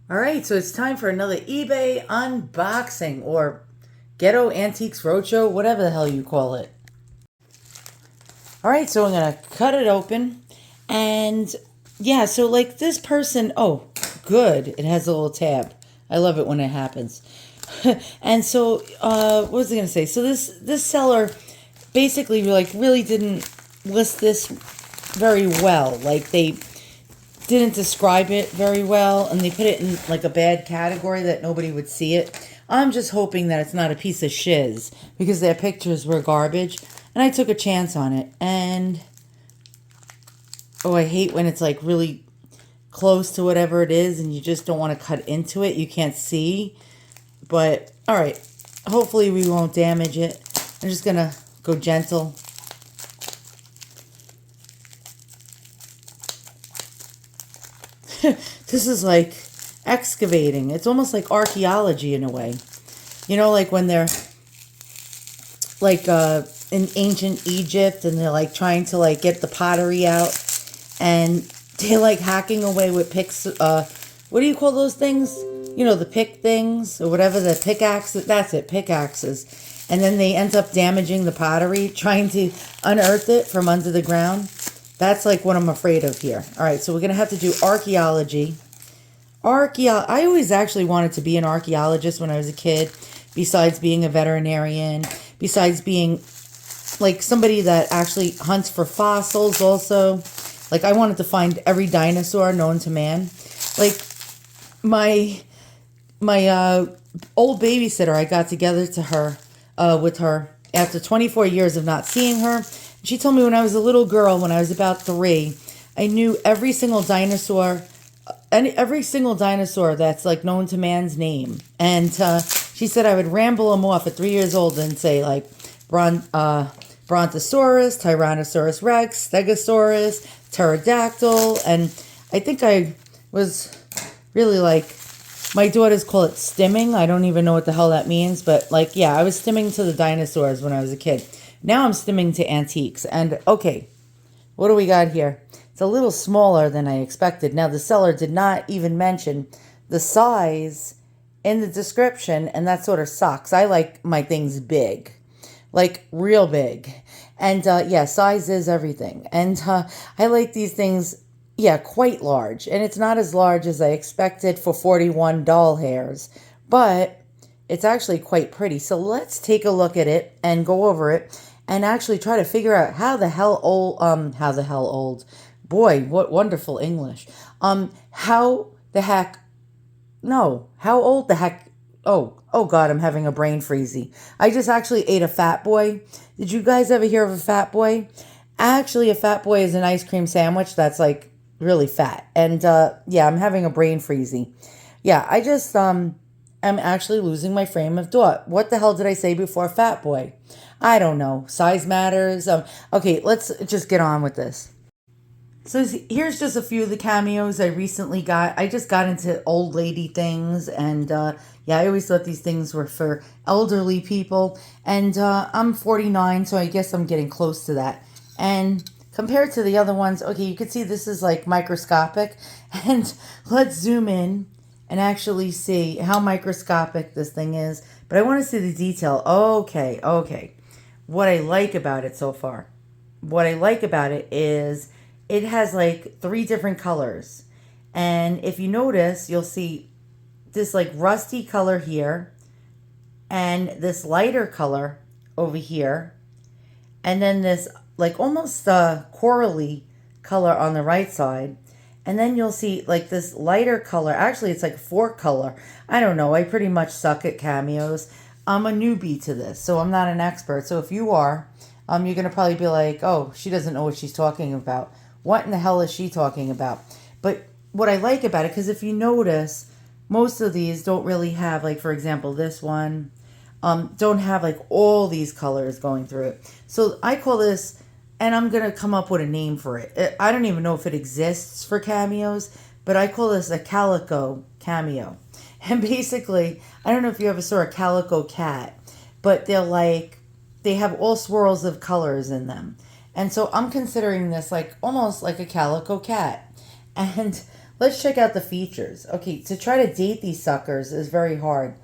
All right, so it's time for another eBay unboxing or Ghetto Antiques Roadshow, whatever the hell you call it. All right, so I'm going to cut it open. And yeah, so like this person, oh, good. It has a little tab. I love it when it happens. And so, what was I going to say? So this seller basically like really didn't list this very well. Like they didn't describe it very well, and they put it in like a bad category that nobody would see it. I'm just hoping that it's not a piece of shiz because their pictures were garbage, and I took a chance on it. And oh, I hate when it's like really close to whatever it is and you just don't want to cut into it. You can't see. But all right, hopefully we won't damage it. I'm just gonna go gentle. This is like excavating. It's almost like archaeology in a way. You know, like when they're like in ancient Egypt and they're like trying to like get the pottery out and they're like hacking away with picks. What do you call those things? You know, the pick things or whatever, the pickaxes. That's it, pickaxes. And then they end up damaging the pottery, trying to unearth it from under the ground. That's like what I'm afraid of here. All right, so we're going to have to do archaeology. I always actually wanted to be an archaeologist when I was a kid, besides being a veterinarian, besides being like somebody that actually hunts for fossils also. Like I wanted to find every dinosaur known to man. Like my old babysitter, I got together to her with her after 24 years of not seeing her. She told me when I was a little girl, when I was about 3, I knew every single dinosaur that's like known to man's name. And she said I would ramble them off at 3 years old and say like Brontosaurus, Tyrannosaurus Rex, Stegosaurus, Pterodactyl. And I think I was really like, my daughters call it stimming. I don't even know what the hell that means. But like, yeah, I was stimming to the dinosaurs when I was a kid. Now I'm stimming to antiques. And okay, what do we got here? It's a little smaller than I expected. Now, the seller did not even mention the size in the description, and that sort of sucks. I like my things big, like real big. And yeah, size is everything. And I like these things, yeah, quite large. And it's not as large as I expected for 41 doll hairs, but it's actually quite pretty. So let's take a look at it and go over it and actually try to figure out how the hell old, boy, what wonderful English. How the heck, no, how old the heck, oh God, I'm having a brain freezy. I just actually ate a Fat Boy. Did you guys ever hear of a Fat Boy? Actually, a Fat Boy is an ice cream sandwich that's like really fat. And yeah, I'm having a brain freezy. Yeah, I just am actually losing my frame of thought. What the hell did I say before Fat Boy? I don't know. Size matters. Okay, let's just get on with this. So here's just a few of the cameos I recently got. I just got into old lady things, and yeah, I always thought these things were for elderly people. And I'm 49, so I guess I'm getting close to that. And compared to the other ones, okay, you can see this is like microscopic. And let's zoom in and actually see how microscopic this thing is. But I want to see the detail. Okay. What I like about it so far. What I like about it is it has like 3 different colors. And if you notice, you'll see this like rusty color here and this lighter color over here. And then this like almost corally color on the right side. And then you'll see like this lighter color. Actually, it's like 4 color. I don't know. I pretty much suck at cameos. I'm a newbie to this, so I'm not an expert. So if you are, you're going to probably be like, oh, she doesn't know what she's talking about. What in the hell is she talking about? But what I like about it, because if you notice, most of these don't really have, like, for example, this one, don't have like all these colors going through it. So I call this, and I'm going to come up with a name for it. I don't even know if it exists for cameos, but I call this a calico cameo. And basically, I don't know if you ever saw a calico cat, but they have all swirls of colors in them. And so I'm considering this like almost like a calico cat. And let's check out the features. Okay, to try to date these suckers is very hard.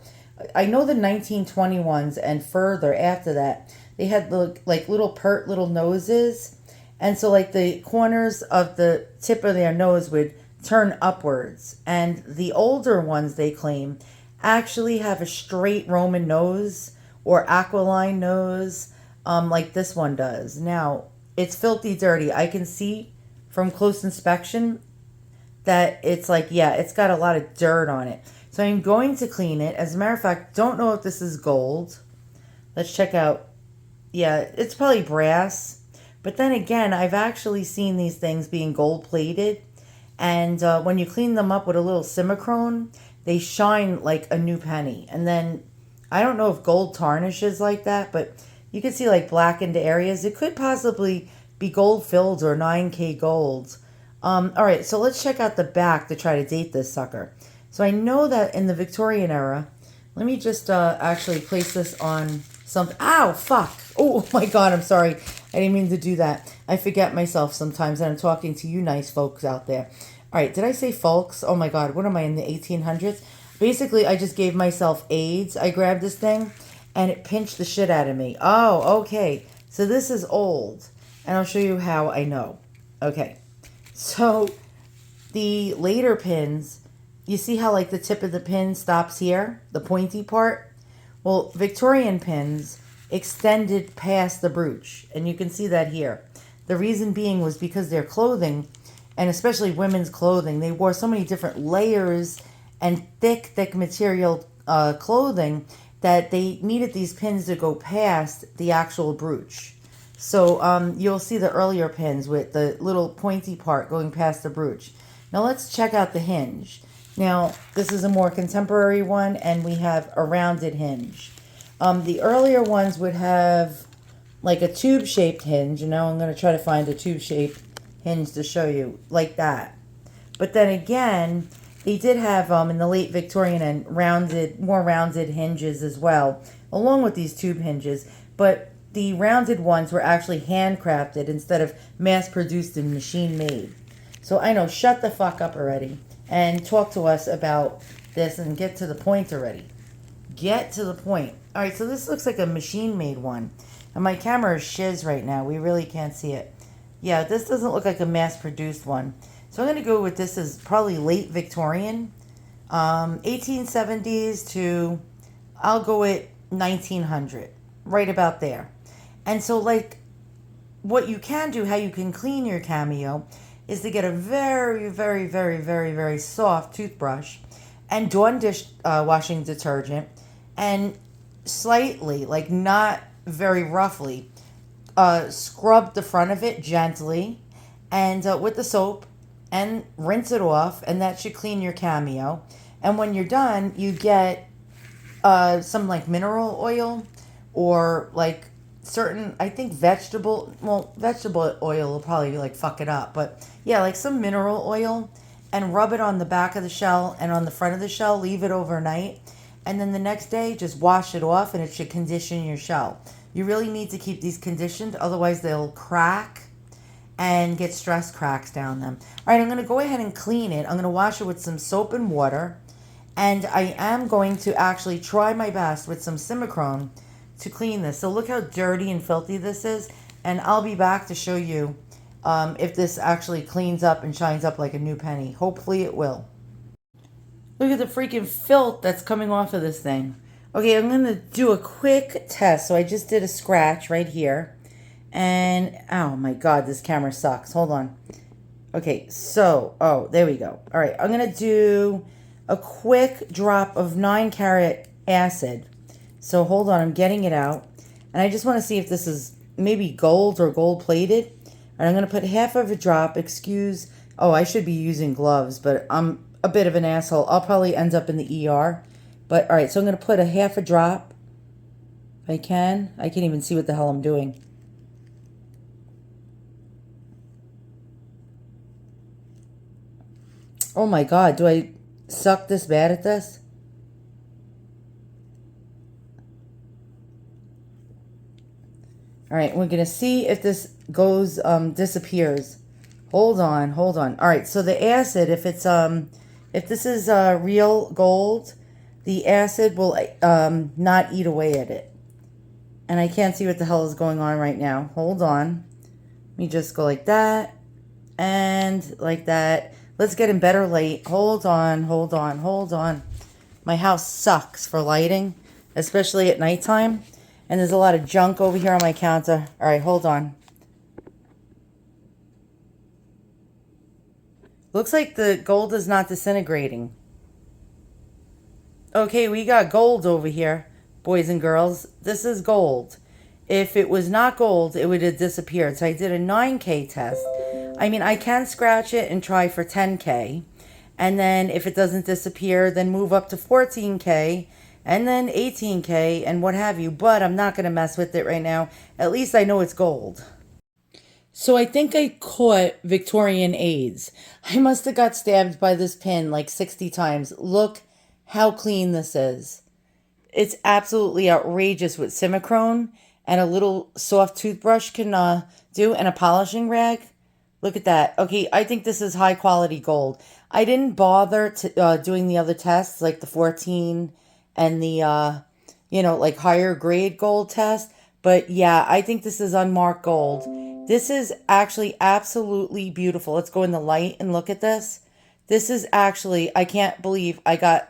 I know the 1921s and further after that, they had like little pert little noses. And so like the corners of the tip of their nose would turn upwards. And the older ones, they claim, actually have a straight Roman nose or aquiline nose, like this one does. Now, it's filthy dirty. I can see from close inspection that it's like, yeah, it's got a lot of dirt on it. So I'm going to clean it. As a matter of fact, don't know if this is gold. Let's check out. Yeah, it's probably brass. But then again, I've actually seen these things being gold plated. And when you clean them up with a little Simicrone, they shine like a new penny. And then, I don't know if gold tarnishes like that, but you can see like blackened areas. It could possibly be gold filled or 9K gold. All right, so let's check out the back to try to date this sucker. So I know that in the Victorian era, let me just actually place this on something. Ow, fuck. Oh my God, I'm sorry. I didn't mean to do that. I forget myself sometimes, and I'm talking to you nice folks out there. All right, did I say folks? Oh my God, what am I, in the 1800s? Basically, I just gave myself AIDS. I grabbed this thing, and it pinched the shit out of me. Oh, okay. So this is old, and I'll show you how I know. Okay, so the later pins, you see how like the tip of the pin stops here, the pointy part? Well, Victorian pins extended past the brooch, and you can see that here. The reason being was because their clothing, and especially women's clothing, they wore so many different layers and thick material clothing that they needed these pins to go past the actual brooch. So you'll see the earlier pins with the little pointy part going past the brooch. Now let's check out the hinge. Now, this is a more contemporary one, and we have a rounded hinge. The earlier ones would have like a tube-shaped hinge. And now I'm going to try to find a tube-shaped hinge to show you, like that. But then again, they did have, in the late Victorian and more rounded hinges as well, along with these tube hinges. But the rounded ones were actually handcrafted instead of mass-produced and machine-made. So I know, shut the fuck up already and talk to us about this and get to the point already. Get to the point. All right, so this looks like a machine-made one. And my camera is shiz right now. We really can't see it. Yeah, this doesn't look like a mass-produced one. So I'm going to go with this as probably late Victorian. 1870s to, I'll go with 1900. Right about there. And so, like, what you can do, how you can clean your cameo, is to get a very soft toothbrush and Dawn dish washing detergent, and slightly, like not very roughly, scrub the front of it gently and with the soap and rinse it off, and that should clean your cameo. And when you're done, you get some like mineral oil or like certain, I think vegetable oil will probably like fuck it up, but yeah, like some mineral oil, and rub it on the back of the shell and on the front of the shell. Leave it overnight, and then the next day just wash it off, and it should condition your shell. You really need to keep these conditioned, otherwise they'll crack and get stress cracks down them. All right, I'm going to go ahead and clean it. I'm going to wash it with some soap and water, and I am going to actually try my best with some Simicrone to clean this. So look how dirty and filthy this is, and I'll be back to show you if this actually cleans up and shines up like a new penny. Hopefully it will. Look at the freaking filth that's coming off of this thing. Okay, I'm going to do a quick test. So I just did a scratch right here. And, oh my God, this camera sucks. Hold on. Okay, so, oh, there we go. All right, I'm going to do a quick drop of 9-carat acid. So hold on, I'm getting it out. And I just want to see if this is maybe gold or gold plated. And I'm going to put half of a drop. Oh, I should be using gloves, but I'm a bit of an asshole. I'll probably end up in the ER. But all right, so I'm going to put a half a drop. If I can. I can't even see what the hell I'm doing. Oh my God, do I suck this bad at this? All right, we're going to see if this goes, disappears. Hold on, hold on. All right, so the acid, if this is real gold, the acid will not eat away at it. And I can't see what the hell is going on right now. Hold on. Let me just go like that and like that. Let's get in better light. Hold on, hold on, hold on. My house sucks for lighting, especially at nighttime. And there's a lot of junk over here on my counter. All right, hold on. Looks like the gold is not disintegrating. Okay, we got gold over here, boys and girls. This is gold. If it was not gold, it would have disappeared. So I did a 9K test. I mean, I can scratch it and try for 10K. And then if it doesn't disappear, then move up to 14K and then 18K and what have you. But I'm not going to mess with it right now. At least I know it's gold. So I think I caught Victorian AIDS. I must have got stabbed by this pin like 60 times. Look how clean this is. It's absolutely outrageous what Simicrone and a little soft toothbrush can do, and a polishing rag. Look at that. Okay, I think this is high quality gold. I didn't bother to doing the other tests like the 14 and the like higher grade gold test. But yeah, I think this is unmarked gold. This is actually absolutely beautiful. Let's go in the light and look at this. This is actually, I can't believe I got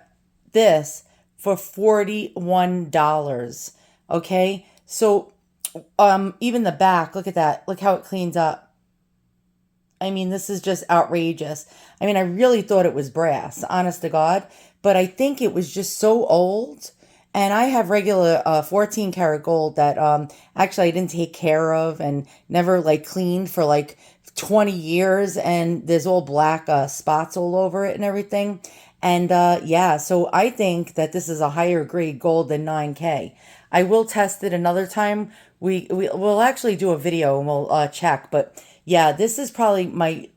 this for $41. Okay? So even the back, look at that. Look how it cleans up. I mean, this is just outrageous. I mean, I really thought it was brass, honest to God, but I think it was just so old. And I have regular 14 karat gold that actually I didn't take care of and never like cleaned for like 20 years. And there's all black spots all over it and everything. And yeah, so I think that this is a higher grade gold than 9K. I will test it another time. We'll actually do a video and we'll check. But yeah, this is probably my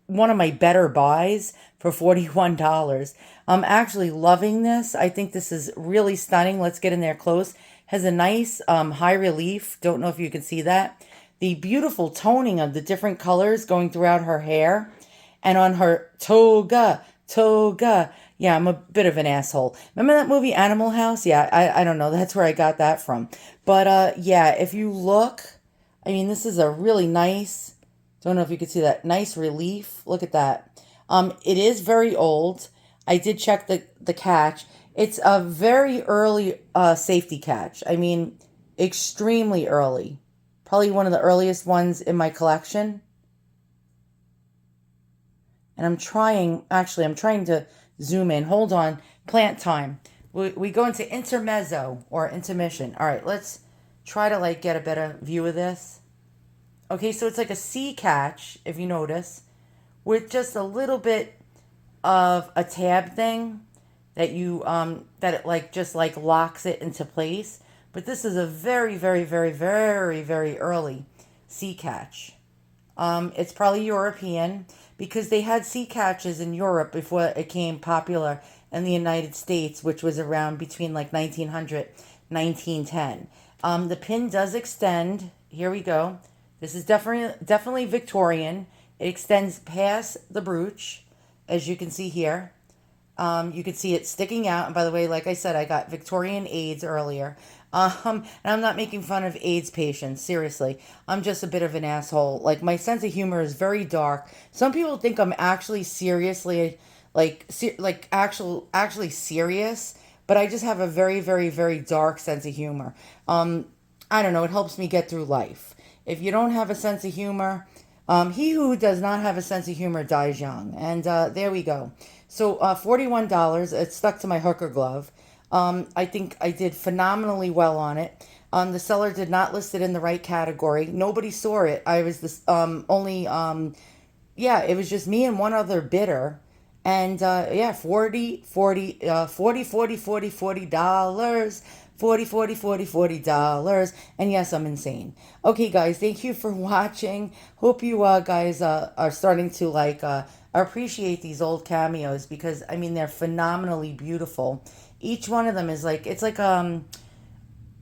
one of my better buys for $41. I'm actually loving this. I think this is really stunning. Let's get in there close. Has a nice high relief. Don't know if you can see that. The beautiful toning of the different colors going throughout her hair and on her toga. Yeah, I'm a bit of an asshole. Remember that movie Animal House? Yeah, I don't know. That's where I got that from. But yeah, if you look, I mean, this is a really nice, don't know if you can see that, nice relief. Look at that. It is very old. I did check the catch. It's a very early safety catch. I mean, extremely early. Probably one of the earliest ones in my collection. And I'm trying to zoom in. Hold on. Plant time. We go into intermezzo or intermission. All right, let's try to like get a better view of this. Okay, so it's like a C catch, if you notice, with just a little bit of a tab thing that you that it like just like locks it into place. But this is a very, very, very, very, very early sea catch. It's probably European because they had sea catches in Europe before it became popular in the United States, which was around between like 1900, 1910. The pin does extend. Here we go. This is definitely Victorian. It extends past the brooch, as you can see here. You can see it sticking out. And by the way, like I said, I got Victorian AIDS earlier. And I'm not making fun of AIDS patients. Seriously, I'm just a bit of an asshole. Like my sense of humor is very dark. Some people think I'm actually seriously, actually serious. But I just have a very, very, very dark sense of humor. I don't know. It helps me get through life. If you don't have a sense of humor, he who does not have a sense of humor dies young. And there we go. So $41, it stuck to my hooker glove. I think I did phenomenally well on it. The seller did not list it in the right category. Nobody saw it. I was this it was just me and one other bidder. And yeah, $40. $40. And yes, I'm insane. Okay, guys, thank you for watching. Hope you guys are starting to appreciate these old cameos because, I mean, they're phenomenally beautiful. Each one of them is it's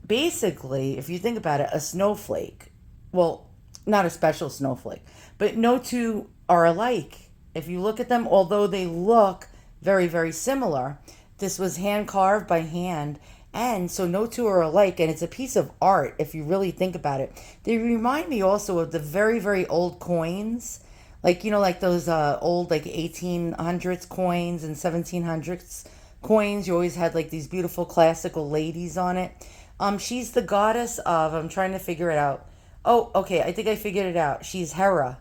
basically, if you think about it, a snowflake. Well, not a special snowflake, but no two are alike. If you look at them, although they look very, very similar, this was hand carved by hand. And so no two are alike, and it's a piece of art if you really think about it. They remind me also of the very, very old coins, like, like those old, like 1800s coins and 1700s coins. You always had like these beautiful classical ladies on it. She's the goddess of, I'm trying to figure it out. Oh, okay, I think I figured it out. She's Hera.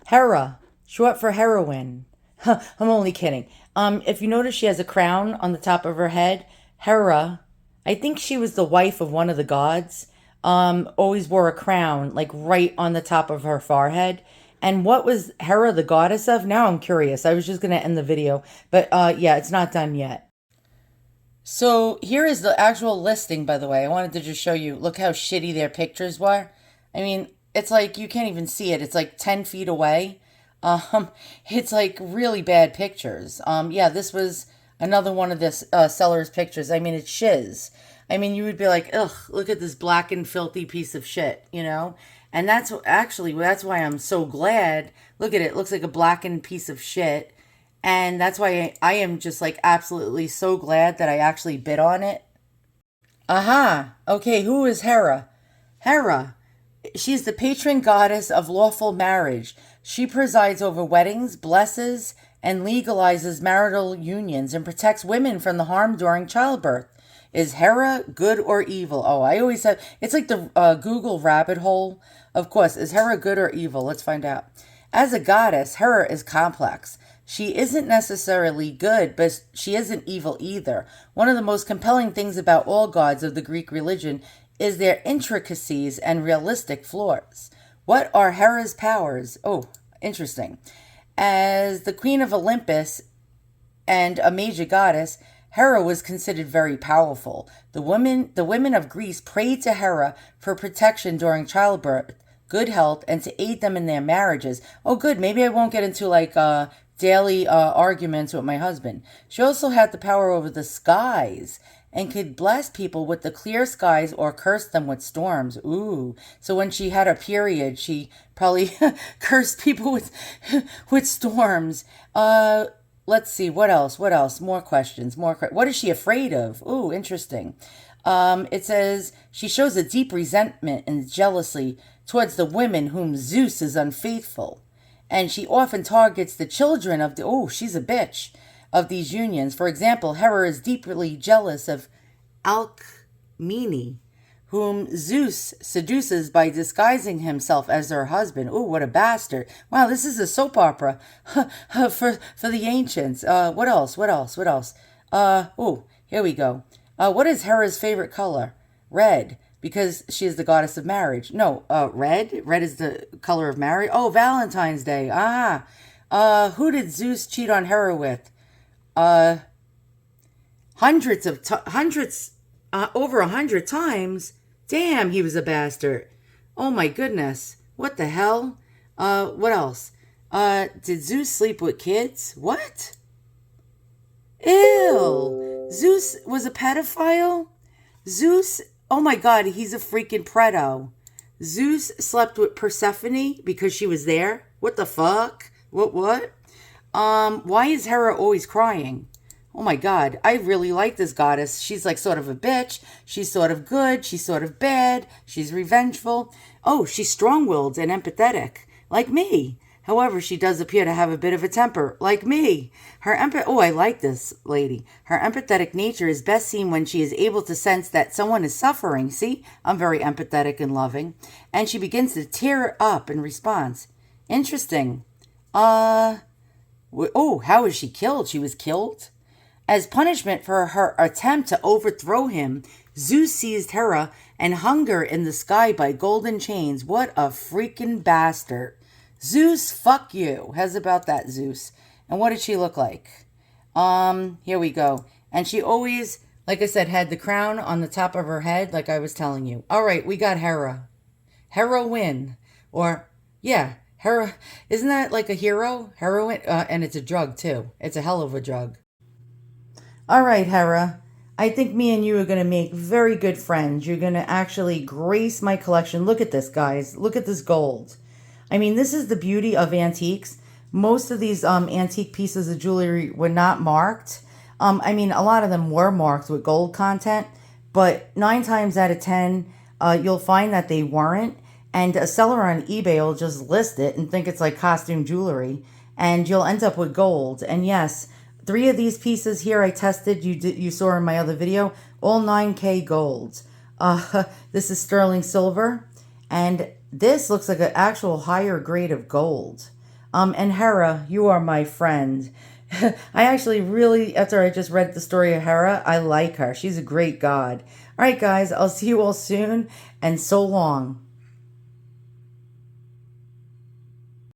Hera, short for heroine. I'm only kidding. If you notice, she has a crown on the top of her head. Hera, I think she was the wife of one of the gods. Always wore a crown, like right on the top of her forehead. And what was Hera the goddess of? Now I'm curious. I was just going to end the video. But yeah, it's not done yet. So here is the actual listing, by the way. I wanted to just show you. Look how shitty their pictures were. I mean, it's like you can't even see it. It's like 10 feet away. It's like really bad pictures. Yeah, this was another one of this seller's pictures. I mean, it's shiz. I mean, you would be like, ugh, look at this black and filthy piece of shit, And that's why I'm so glad. Look at it. It looks like a blackened piece of shit. And that's why I am just like absolutely so glad that I actually bid on it. Aha. Okay, who is Hera? Hera. She's the patron goddess of lawful marriage. She presides over weddings, blesses, and legalizes marital unions and protects women from the harm during childbirth. Is Hera good or evil? Oh, I always have. It's like the Google rabbit hole. Of course, is Hera good or evil? Let's find out. As a goddess, Hera is complex. She isn't necessarily good, but she isn't evil either. One of the most compelling things about all gods of the Greek religion is their intricacies and realistic flaws. What are Hera's powers? Oh, interesting. As the queen of Olympus and a major goddess, Hera was considered very powerful. The women of Greece prayed to Hera for protection during childbirth, good health, and to aid them in their marriages. Oh, good. Maybe I won't get into like daily arguments with my husband. She also had the power over the skies and could bless people with the clear skies or curse them with storms. Ooh. So when she had her period, she probably cursed people with storms. Let's see. What else? More questions. What is she afraid of? Ooh, interesting. It says she shows a deep resentment and jealousy towards the women whom Zeus is unfaithful. And she often targets the children of she's a bitch, of these unions. For example, Hera is deeply jealous of Alcmene, whom Zeus seduces by disguising himself as her husband. Ooh, what a bastard. Wow, this is a soap opera for the ancients. What else? Here we go. What is Hera's favorite color? Red, because she is the goddess of marriage. No, red? Red is the color of marriage. Oh, Valentine's Day. Who did Zeus cheat on Hera with? Over 100 times. Damn, he was a bastard. Oh my goodness. What the hell? What else? Did Zeus sleep with kids? What? Ew. Zeus was a pedophile? Zeus, oh my god, he's a freaking predo. Zeus slept with Persephone because she was there? What the fuck? What? Why is Hera always crying? Oh my god, I really like this goddess. She's like sort of a bitch. She's sort of good. She's sort of bad. She's revengeful. Oh, she's strong-willed and empathetic, like me. However, she does appear to have a bit of a temper, like me. I like this lady. Her empathetic nature is best seen when she is able to sense that someone is suffering. See, I'm very empathetic and loving. And she begins to tear up in response. Interesting. How was she killed? She was killed? As punishment for her attempt to overthrow him, Zeus seized Hera and hung her in the sky by golden chains. What a freaking bastard. Zeus, fuck you. How's about that, Zeus? And what did she look like? Here we go. And she always, like I said, had the crown on the top of her head, like I was telling you. All right, we got Hera. Heroine. Or, yeah, Hera. Isn't that like a hero? Heroin. And it's a drug, too. It's a hell of a drug. All right, Hera. I think me and you are going to make very good friends. You're going to actually grace my collection. Look at this, guys. Look at this gold. I mean, this is the beauty of antiques. Most of these antique pieces of jewelry were not marked. I mean, a lot of them were marked with gold content, but 9 times out of 10, you'll find that they weren't. And a seller on eBay will just list it and think it's like costume jewelry, and you'll end up with gold. And yes, 3 of these pieces here I tested, you saw in my other video, all 9K gold. This is sterling silver, and this looks like an actual higher grade of gold. And Hera, you are my friend. I actually really, after I just read the story of Hera, I like her. She's a great god. All right, guys, I'll see you all soon, and so long.